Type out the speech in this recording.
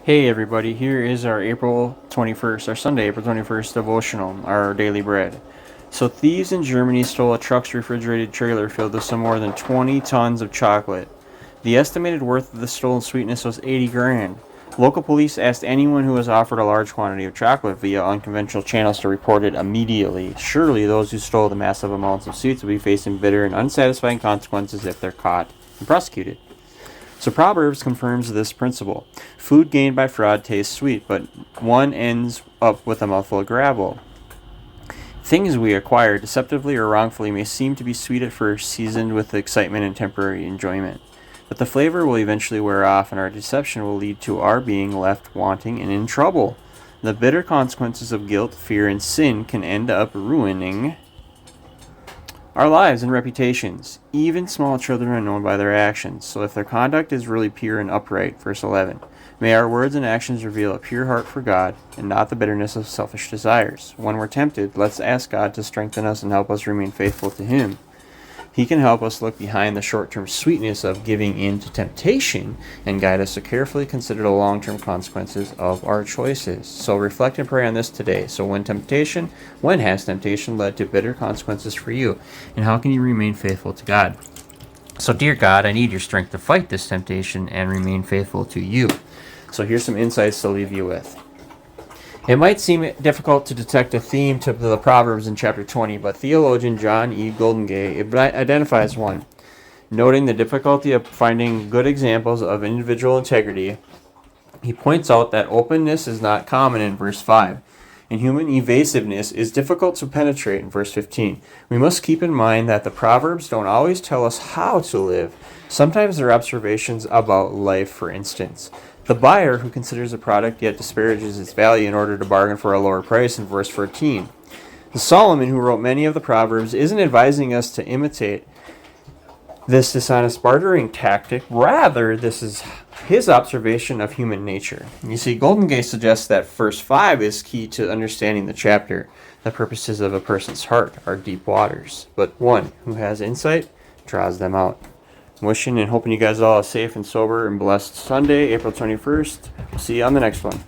Hey everybody, here is our April 21st, our Sunday, April 21st devotional, our daily bread. So thieves in Germany stole a truck's refrigerated trailer filled with some more than 20 tons of chocolate. The estimated worth of the stolen sweetness was 80 grand. Local police asked anyone who was offered a large quantity of chocolate via unconventional channels to report it immediately. Surely those who stole the massive amounts of sweets will be facing bitter and unsatisfying consequences if they're caught and prosecuted. So Proverbs confirms this principle. Food gained by fraud tastes sweet, but one ends up with a mouthful of gravel. Things we acquire deceptively or wrongfully may seem to be sweet at first, seasoned with excitement and temporary enjoyment. But the flavor will eventually wear off, and our deception will lead to our being left wanting and in trouble. The bitter consequences of guilt, fear, and sin can end up ruining our lives and reputations. Even small children are known by their actions, so if their conduct is really pure and upright, verse 11, may our words and actions reveal a pure heart for God and not the bitterness of selfish desires. When we're tempted, let's ask God to strengthen us and help us remain faithful to Him. He can help us look behind the short-term sweetness of giving in to temptation and guide us to carefully consider the long-term consequences of our choices. So reflect and pray on this today. So when has temptation led to bitter consequences for you? And how can you remain faithful to God? So dear God, I need your strength to fight this temptation and remain faithful to you. So here's some insights to leave you with. It might seem difficult to detect a theme to the Proverbs in chapter 20, but theologian John E. Goldingay identifies one. Noting the difficulty of finding good examples of individual integrity, he points out that openness is not common in verse 5, and human evasiveness is difficult to penetrate in verse 15. We must keep in mind that the Proverbs don't always tell us how to live. Sometimes they're observations about life, for instance. The buyer who considers a product yet disparages its value in order to bargain for a lower price in verse 14. The Solomon, who wrote many of the Proverbs, isn't advising us to imitate this dishonest bartering tactic. Rather, this is his observation of human nature. You see, Goldingay suggests that verse 5 is key to understanding the chapter. The purposes of a person's heart are deep waters, but one who has insight draws them out. Wishing and hoping you guys all a safe and sober and blessed Sunday, April 21st. See you on the next one.